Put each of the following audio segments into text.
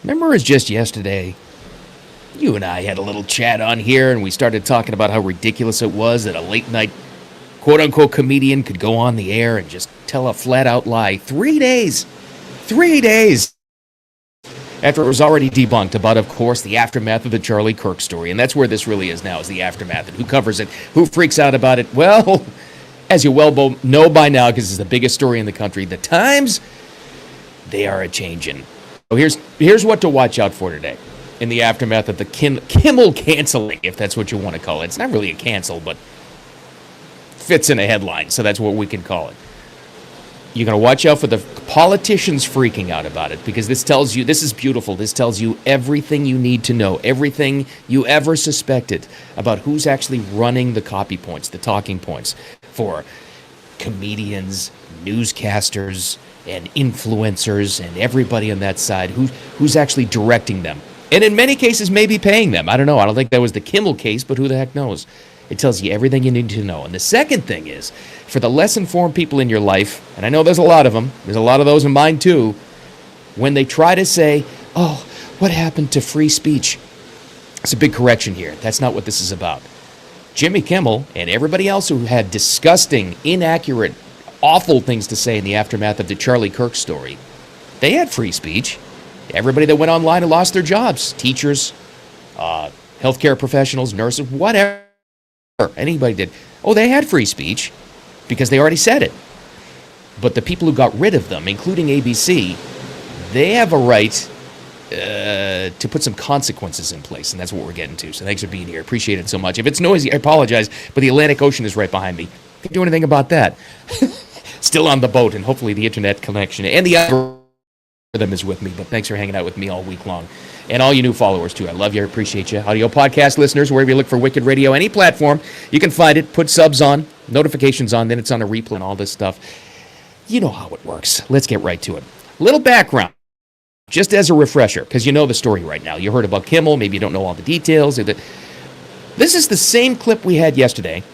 Remember it was just yesterday, you and I had a little chat on here and we started talking about how ridiculous it was that a late night quote-unquote comedian could go on the air and just tell a flat-out lie. 3 days! 3 days! After it was already debunked about, of course, the aftermath of the Charlie Kirk story. And that's where this really is now, is the aftermath. And who covers it? Who freaks out about it? Well, as you well know by now, because it's the biggest story in the country, the times, they are a-changin'. So here's what to watch out for today in the aftermath of the Kimmel canceling, if that's what you want to call it. It's not really a cancel, but fits in a headline, so that's what we can call it. You're going to watch out for the politicians freaking out about it, because this tells you, this is beautiful, this tells you everything you need to know, everything you ever suspected about who's actually running the copy points, the talking points for comedians, newscasters, and influencers, and everybody on that side, who's actually directing them. And in many cases, maybe paying them. I don't know. I don't think that was the Kimmel case, but who the heck knows? It tells you everything you need to know. And the second thing is, for the less informed people in your life, and I know there's a lot of them, there's a lot of those in mine too, when they try to say, oh, what happened to free speech? It's a big correction here. That's not what this is about. Jimmy Kimmel and everybody else who had disgusting, inaccurate, awful things to say in the aftermath of the Charlie Kirk story, they had free speech. Everybody that went online and lost their jobs, teachers, healthcare professionals, nurses, whatever, anybody did. Oh, they had free speech because they already said it. But the people who got rid of them, including ABC, they have a right to put some consequences in place, and that's what we're getting to. So thanks for being here. Appreciate it so much. If it's noisy, I apologize, but the Atlantic Ocean is right behind me. Can't do anything about that. Still on the boat, and hopefully the internet connection and the algorithm is with me, but thanks for hanging out with me all week long. And all you new followers, too. I love you. I appreciate you. Audio podcast listeners, wherever you look for Wicked Radio, any platform, you can find it. Put subs on, notifications on, then it's on a replay and all this stuff. You know how it works. Let's get right to it. Little background, just as a refresher, because you know the story right now. You heard about Kimmel. Maybe you don't know all the details. This is the same clip we had yesterday.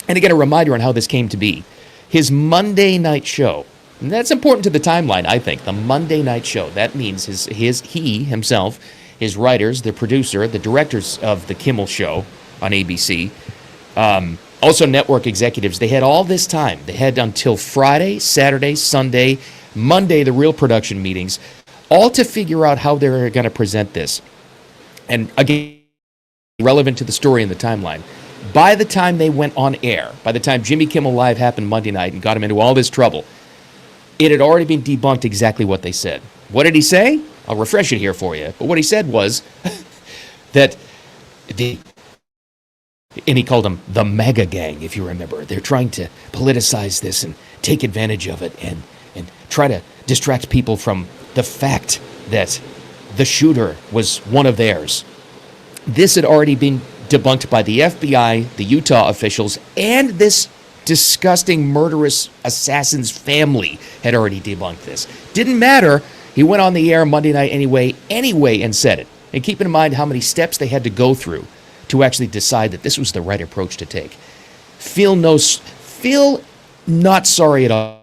And again, a reminder on how this came to be. His Monday night show. And that's important to the timeline, I think. The Monday night show. That means he himself, his writers, the producer, the directors of the Kimmel show on ABC, also network executives, they had all this time. They had until Friday, Saturday, Sunday, Monday, the real production meetings, all to figure out how they're going to present this. And again, relevant to the story and the timeline. By the time they went on air, by the time Jimmy Kimmel Live happened Monday night and got him into all this trouble, it had already been debunked exactly what they said. What did he say? I'll refresh it here for you. But what he said was that and he called them the MAGA gang, if you remember. They're trying to politicize this and take advantage of it and try to distract people from the fact that the shooter was one of theirs. This had already been debunked by the FBI, the Utah officials, and this disgusting, murderous assassin's family had already debunked this. Didn't matter. He went on the air Monday night anyway, and said it. And keep in mind how many steps they had to go through to actually decide that this was the right approach to take. Feel not sorry at all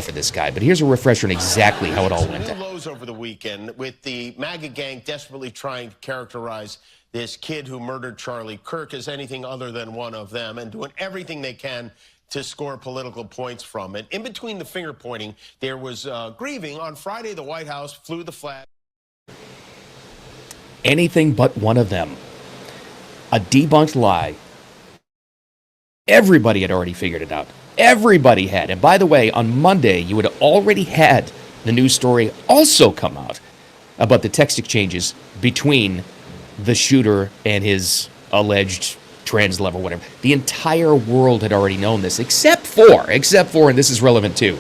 for this guy, but here's a refresher on exactly how it all went down. Lows over the weekend with the MAGA gang desperately trying to characterize this kid who murdered Charlie Kirk as anything other than one of them and doing everything they can to score political points from it. In between the finger pointing, there was grieving. On Friday, the White House flew the flag. Anything but one of them. A debunked lie. Everybody had already figured it out. Everybody had. And by the way, on Monday, you had already had the news story also come out about the text exchanges between the shooter and his alleged trans lover, whatever. The entire world had already known this, except for, and this is relevant too,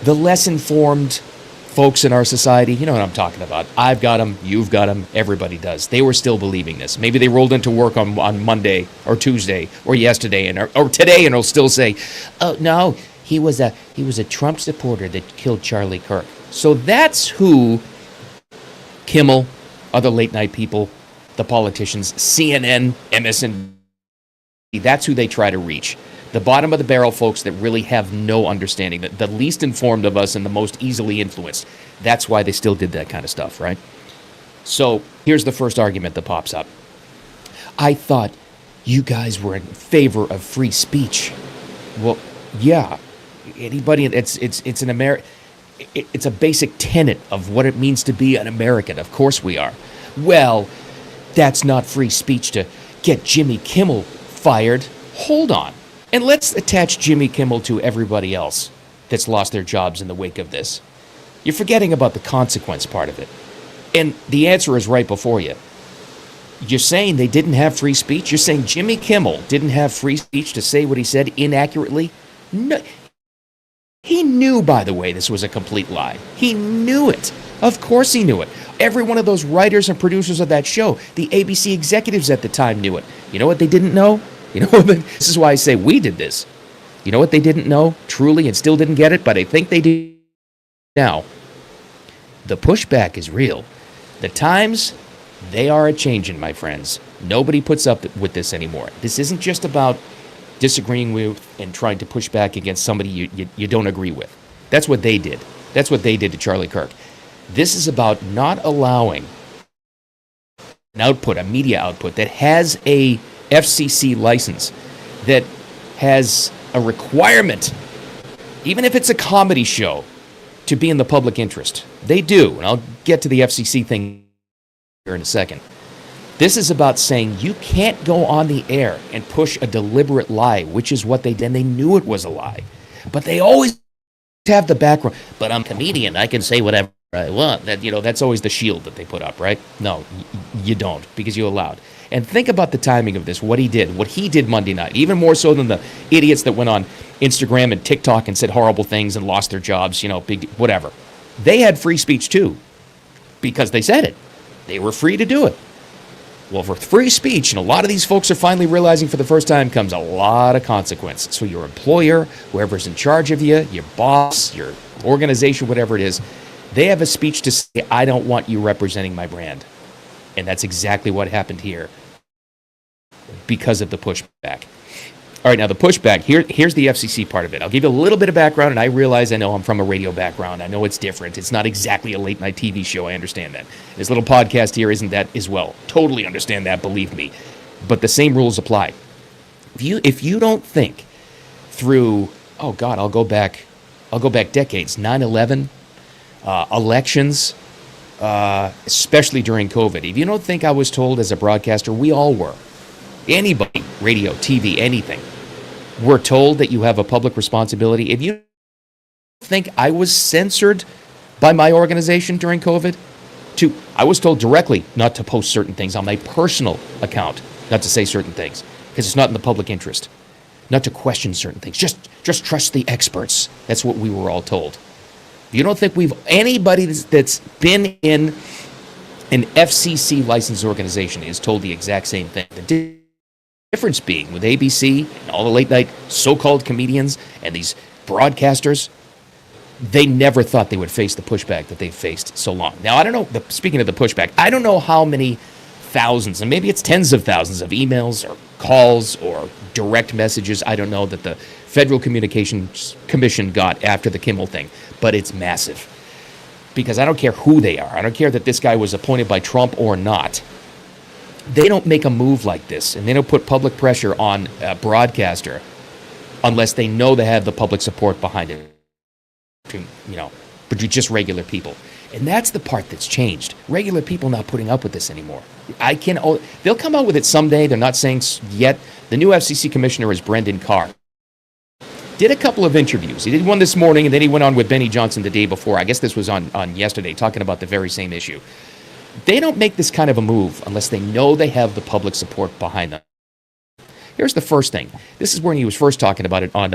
the less informed folks in our society. You know what I'm talking about. I've got them, you've got them, everybody does. They were still believing this. Maybe they rolled into work on Monday or Tuesday or yesterday or today and will still say, oh, no, he was a Trump supporter that killed Charlie Kirk. So that's who Kimmel, other late night people, the politicians, CNN, MSNBC, that's who they try to reach. The bottom of the barrel folks that really have no understanding, the least informed of us and the most easily influenced. That's why they still did that kind of stuff, right? So here's the first argument that pops up. I thought you guys were in favor of free speech. Well, yeah. Anybody, it's a basic tenet of what it means to be an American. Of course we are. Well, that's not free speech to get Jimmy Kimmel fired. Hold on. And let's attach Jimmy Kimmel to everybody else that's lost their jobs in the wake of this. You're forgetting about the consequence part of it. And the answer is right before you. You're saying they didn't have free speech? You're saying Jimmy Kimmel didn't have free speech to say what he said inaccurately? No. He knew, by the way, this was a complete lie. He knew it. Of course he knew it. Every one of those writers and producers of that show, the ABC executives at the time knew it. You know what they didn't know? This is why I say we did this. You know what they didn't know, truly, and still didn't get it, but I think they do now? The pushback is real. The times, they are a-changing, my friends. Nobody puts up with this anymore. This isn't just about disagreeing with and trying to push back against somebody you don't agree with. That's what they did. That's what they did to Charlie Kirk. This is about not allowing an output, a media output, that has a FCC license, that has a requirement, even if it's a comedy show, to be in the public interest. They do, and I'll get to the FCC thing here in a second. This is about saying you can't go on the air and push a deliberate lie, which is what they did. And they knew it was a lie. But they always have the background. But I'm a comedian. I can say whatever I want. That's always the shield that they put up, right? No, you don't, because you're allowed. And think about the timing of this, what he did Monday night, even more so than the idiots that went on Instagram and TikTok and said horrible things and lost their jobs, big whatever. They had free speech too, because they said it. They were free to do it. Well, for free speech, and a lot of these folks are finally realizing for the first time, comes a lot of consequence. So your employer, whoever's in charge of you, your boss, your organization, whatever it is, they have a speech to say, I don't want you representing my brand. And that's exactly what happened here because of the pushback. All right, now the pushback, here's the FCC part of it. I'll give you a little bit of background, and I realize I know I'm from a radio background. I know it's different. It's not exactly a late-night TV show. I understand that. This little podcast here isn't that as well. Totally understand that, believe me. But the same rules apply. If you don't think through, oh, God, I'll go back decades, 9/11, elections, especially during COVID. If you don't think I was told as a broadcaster, we all were. Anybody, radio, TV, anything. We're told that you have a public responsibility. If you think I was censored by my organization during COVID, I was told directly not to post certain things on my personal account, not to say certain things, because it's not in the public interest, not to question certain things. Just trust the experts. That's what we were all told. You don't think anybody that's been in an FCC licensed organization is told the exact same thing. The difference being with ABC and all the late night so-called comedians and these broadcasters, they never thought they would face the pushback that they've faced so long. Now, I don't know, speaking of the pushback, I don't know how many thousands, and maybe it's tens of thousands of emails or calls or direct messages, I don't know, that the Federal Communications Commission got after the Kimmel thing, but it's massive. Because I don't care who they are. I don't care that this guy was appointed by Trump or not. They don't make a move like this, and they don't put public pressure on a broadcaster unless they know they have the public support behind it. But you're just regular people. And that's the part that's changed. Regular people not putting up with this anymore. They'll come out with it someday. They're not saying yet. The new FCC commissioner is Brendan Carr. Did a couple of interviews. He did one this morning, and then he went on with Benny Johnson the day before. I guess this was on yesterday, talking about the very same issue. They don't make this kind of a move unless they know they have the public support behind them. Here's the first thing. This is when he was first talking about it on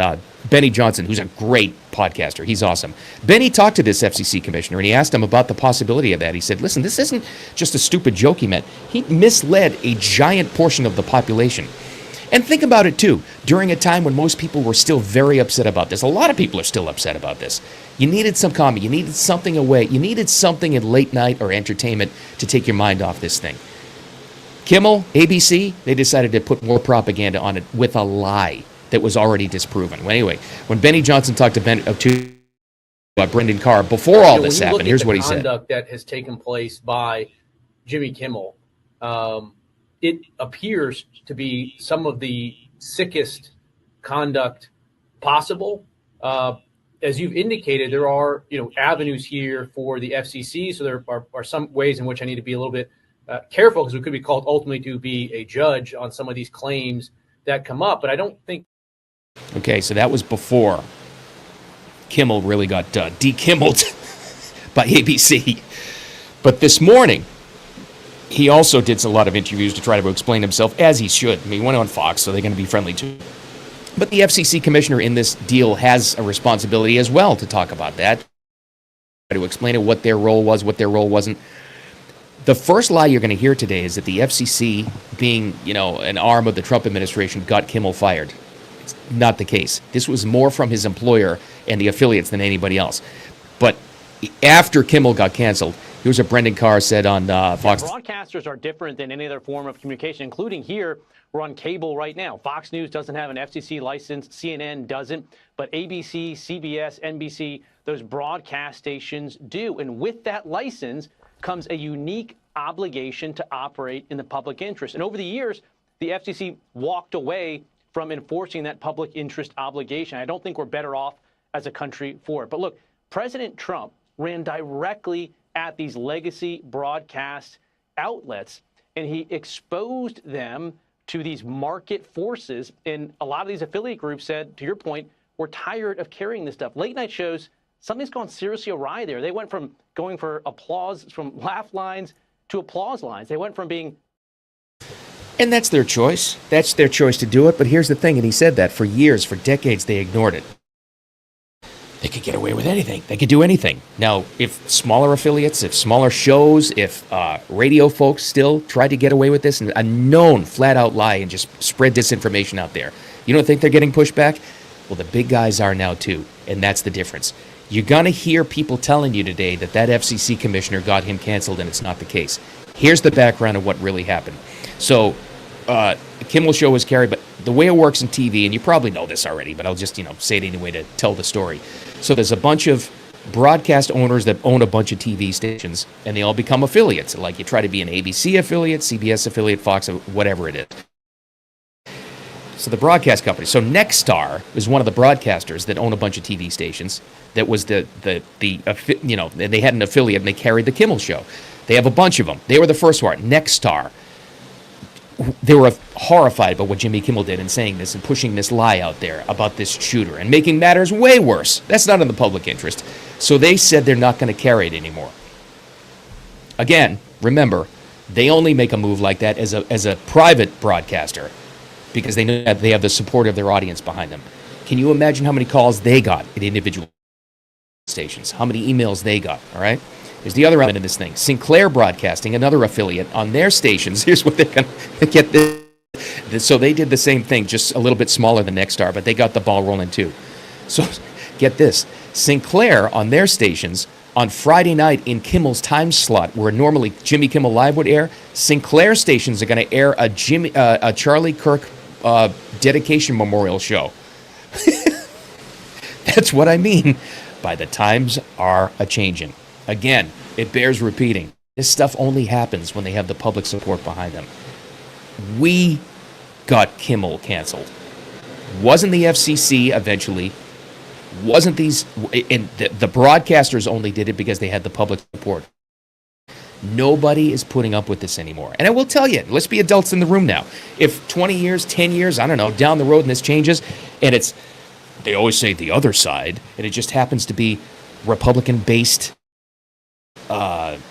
Benny Johnson, who's a great podcaster. He's awesome. Benny talked to this FCC commissioner, and he asked him about the possibility of that. He said, listen, this isn't just a stupid joke he meant. He misled a giant portion of the population. And think about it, too. During a time when most people were still very upset about this. A lot of people are still upset about this. You needed some comedy. You needed something away. You needed something in late night or entertainment to take your mind off this thing. Kimmel, ABC, they decided to put more propaganda on it with a lie. that was already disproven. Well, anyway, when Benny Johnson talked to Brendan Carr before all this happened, here's what he said. When you look at the conduct that has taken place by Jimmy Kimmel, it appears to be some of the sickest conduct possible. As you've indicated, there are avenues here for the FCC. So there are some ways in which I need to be a little bit careful, because we could be called ultimately to be a judge on some of these claims that come up. But I don't think. Okay, so that was before Kimmel really got de-Kimmeled by ABC. But this morning, he also did a lot of interviews to try to explain himself, as he should. I mean, he went on Fox, so they're going to be friendly too. But the FCC commissioner in this deal has a responsibility as well to talk about that, to explain it, what their role was, what their role wasn't. The first lie you're going to hear today is that the FCC, being, an arm of the Trump administration, got Kimmel fired. It's not the case. This was more from his employer and the affiliates than anybody else. But after Kimmel got canceled, here's what Brendan Carr said on Fox. Broadcasters are different than any other form of communication, including here. We're on cable right now. Fox News doesn't have an FCC license. CNN doesn't. But ABC, CBS, NBC, those broadcast stations do. And with that license comes a unique obligation to operate in the public interest. And over the years, the FCC walked away from enforcing that public interest obligation. I don't think we're better off as a country for it. But look, President Trump ran directly at these legacy broadcast outlets, and he exposed them to these market forces. And a lot of these affiliate groups said, to your point, we're tired of carrying this stuff. Late night shows, something's gone seriously awry there. They went from going for applause, from laugh lines to applause lines. They went from being... And that's their choice. That's their choice to do it. But here's the thing, and he said that for years, for decades, they ignored it. They could get away with anything. They could do anything. Now, if smaller affiliates, if smaller shows, if radio folks still tried to get away with this, and a known flat-out lie and just spread disinformation out there, you don't think they're getting pushed back? Well, the big guys are now too, and that's the difference. You're going to hear people telling you today that FCC commissioner got him canceled, and it's not the case. Here's the background of what really happened. So, the Kimmel show was carried, but the way it works in TV, and you probably know this already, but I'll just, say it anyway to tell the story. So there's a bunch of broadcast owners that own a bunch of TV stations, and they all become affiliates. Like you try to be an ABC affiliate, CBS affiliate, Fox, whatever it is. So the broadcast company. So Nexstar is one of the broadcasters that own a bunch of TV stations. That was they had an affiliate and they carried the Kimmel show. They have a bunch of them. They were the first one. Nexstar. They were horrified by what Jimmy Kimmel did in saying this and pushing this lie out there about this shooter and making matters way worse. That's not in the public interest. So they said they're not going to carry it anymore. Again, remember, they only make a move like that as a private broadcaster because they know that they have the support of their audience behind them. Can you imagine how many calls they got at individual stations? How many emails they got, all right? Here's the other element of this thing. Sinclair Broadcasting, another affiliate, on their stations, here's what they're going to get this. So they did the same thing, just a little bit smaller than Nexstar, but they got the ball rolling too. So get this. Sinclair, on their stations, on Friday night in Kimmel's time slot, where normally Jimmy Kimmel Live would air, Sinclair stations are going to air a Charlie Kirk dedication memorial show. That's what I mean by the times are a-changin'. Again, it bears repeating. This stuff only happens when they have the public support behind them. We got Kimmel canceled. Wasn't the FCC eventually. Wasn't these... And the broadcasters only did it because they had the public support. Nobody is putting up with this anymore. And I will tell you, let's be adults in the room now. If 20 years, 10 years, I don't know, down the road and this changes, and it's... They always say the other side, and it just happens to be Republican-based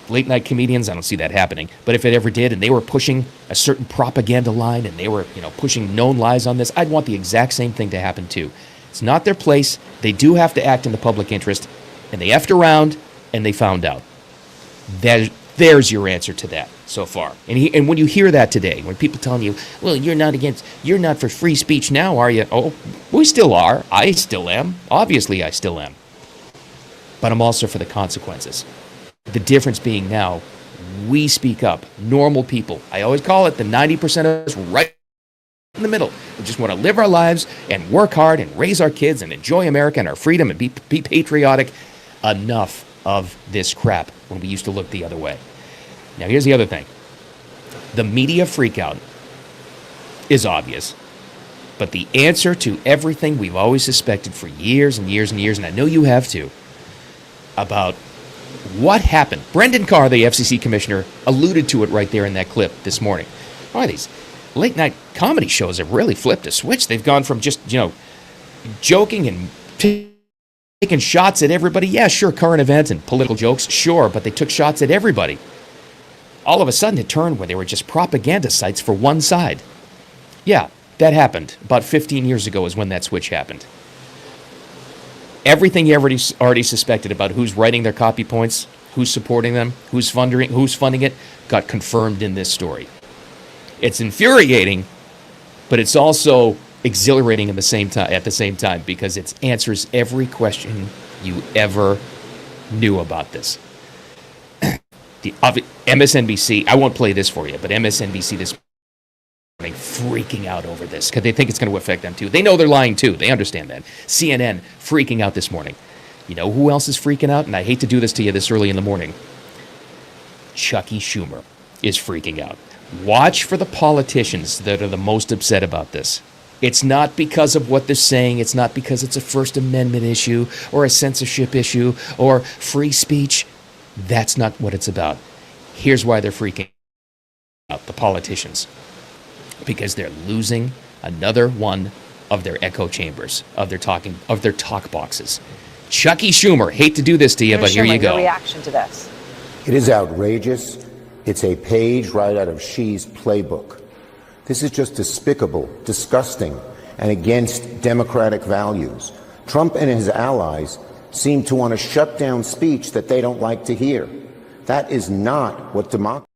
late-night comedians. I don't see that happening. But if it ever did, and they were pushing a certain propaganda line, and they were, pushing known lies on this, I'd want the exact same thing to happen too. It's not their place. They do have to act in the public interest, and they effed around, and they found out. There's your answer to that so far. And when you hear that today, when people telling you, well, you're not for free speech now, are you? Oh, we still are. I still am. Obviously, I still am. But I'm also for the consequences. The difference being now, we speak up. Normal people. I always call it the 90% of us right in the middle. just want to live our lives and work hard and raise our kids and enjoy America and our freedom and be patriotic. Enough of this crap when we used to look the other way. Now, here's the other thing. The media freakout is obvious, but the answer to everything we've always suspected for years and years and years, and I know you have too, about what happened. Brendan Carr, the FCC commissioner, alluded to it right there in that clip this morning. Why, these late night comedy shows have really flipped a switch. They've gone from just, joking and taking shots at everybody. Yeah, sure, current events and political jokes, sure, but they took shots at everybody. All of a sudden it turned where they were just propaganda sites for one side. Yeah, that happened. About 15 years ago is when that switch happened. Everything you already suspected about who's writing their copy points, who's supporting them, who's funding it, got confirmed in this story. It's infuriating, but it's also exhilarating at the same time because it answers every question you ever knew about this. The MSNBC, I won't play this for you, but MSNBC this morning freaking out over this because they think it's going to affect them too. They know they're lying too. They understand that. CNN freaking out this morning. You know who else is freaking out? And I hate to do this to you this early in the morning. Chucky Schumer is freaking out. Watch for the politicians that are the most upset about this. It's not because of what they're saying. It's not because it's a First Amendment issue or a censorship issue or free speech. That's not what it's about. Here's why they're freaking out, the politicians. Because they're losing another one of their echo chambers, of their talk boxes. Chucky Schumer, hate to do this to you, but here you go. Your reaction to this? It is outrageous. It's a page right out of Xi's playbook. This is just despicable, disgusting, and against democratic values. Trump and his allies seem to want to shut down speech that they don't like to hear. That is not what democracy.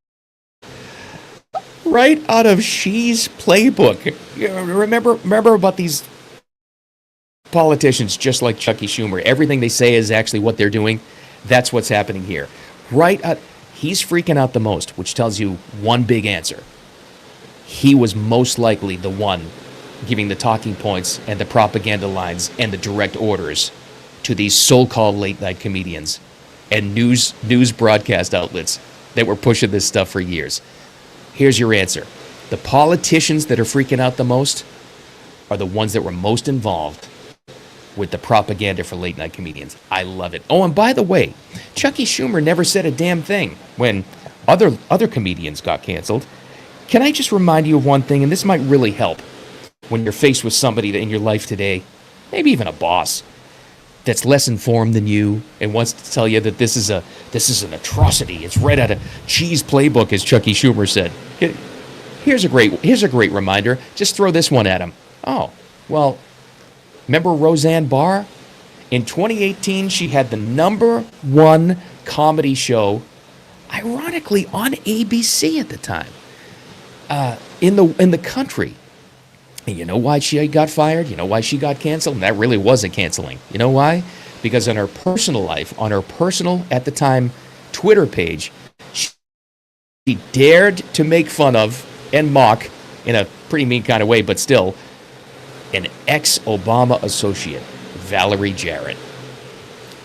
Right out of Xi's playbook. Remember about these politicians just like Chucky Schumer. Everything they say is actually what they're doing. That's what's happening here. He's freaking out the most, which tells you one big answer. He was most likely the one giving the talking points and the propaganda lines and the direct orders to these so-called late-night comedians and news broadcast outlets that were pushing this stuff for years. Here's your answer. The politicians that are freaking out the most are the ones that were most involved with the propaganda for late-night comedians. I love it. Oh, and by the way, Chucky Schumer never said a damn thing when other comedians got canceled. Can I just remind you of one thing, and this might really help when you're faced with somebody in your life today, maybe even a boss, that's less informed than you and wants to tell you that this is an atrocity. It's right out of Xi's playbook, as Chucky Schumer said. Here's a great reminder. Just throw this one at him. Oh, well, remember Roseanne Barr? In 2018, she had the #1 comedy show, ironically on ABC at the time, in the country. And you know why she got fired? You know why she got canceled? And that really was a canceling. You know why? Because on her personal life, on her personal, at the time, Twitter page, she dared to make fun of and mock, in a pretty mean kind of way, but still, an ex-Obama associate, Valerie Jarrett.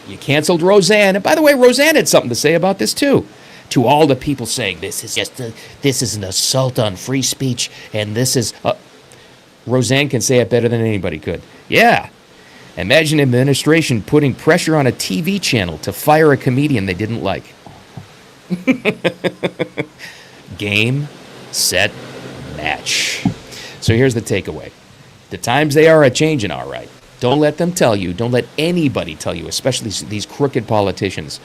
You canceled Roseanne. And by the way, Roseanne had something to say about this too. To all the people saying this is an assault on free speech, and this is... Roseanne can say it better than anybody could. Yeah. Imagine administration putting pressure on a TV channel to fire a comedian they didn't like. Game, set, match. So here's the takeaway. The times they are a-changing, all right. Don't let them tell you, don't let anybody tell you, especially these crooked politicians,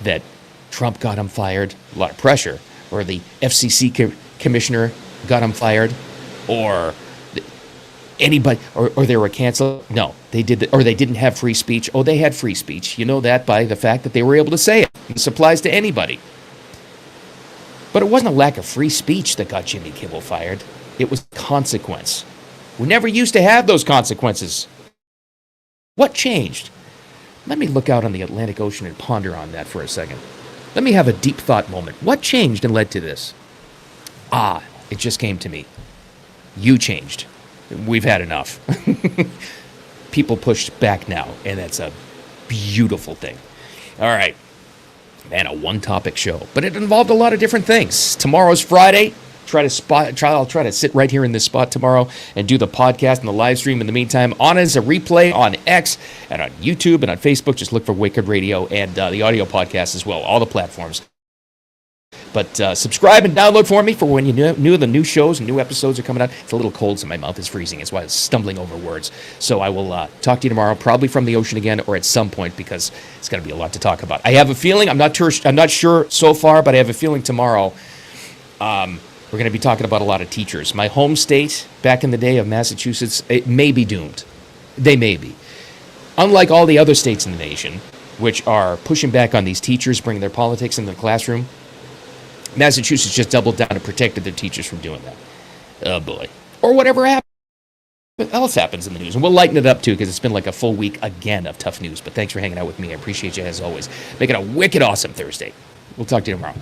that Trump got him fired, a lot of pressure, or the FCC commissioner got him fired, or anybody, or they were canceled. No, they did, or they didn't have free speech. Oh, they had free speech. You know that by the fact that they were able to say it. This applies to anybody. But it wasn't a lack of free speech that got Jimmy Kimmel fired. It was consequence. We never used to have those consequences. What changed? Let me look out on the Atlantic Ocean and ponder on that for a second. Let me have a deep thought moment. What changed and led to this? It just came to me. You changed. We've had enough. People pushed back now, and that's a beautiful thing. All right. Man, a one-topic show. But it involved a lot of different things. Tomorrow's Friday. I'll try to sit right here in this spot tomorrow and do the podcast and the live stream. In the meantime, on as a replay on X and on YouTube and on Facebook. Just look for Wicked Radio and the audio podcast as well. All the platforms. But subscribe and download for me for when you knew the new shows and new episodes are coming out. It's a little cold, so my mouth is freezing. That's why I was stumbling over words. So I will talk to you tomorrow, probably from the ocean again, or at some point, because it's going to be a lot to talk about. I have a feeling, I'm not sure so far, but I have a feeling tomorrow we're going to be talking about a lot of teachers. My home state, back in the day of Massachusetts, it may be doomed. They may be. Unlike all the other states in the nation, which are pushing back on these teachers, bringing their politics into the classroom, Massachusetts just doubled down and protected their teachers from doing that. Oh, boy. Or whatever else happens in the news. And we'll lighten it up, too, because it's been like a full week, again, of tough news. But thanks for hanging out with me. I appreciate you, as always. Make it a wicked awesome Thursday. We'll talk to you tomorrow.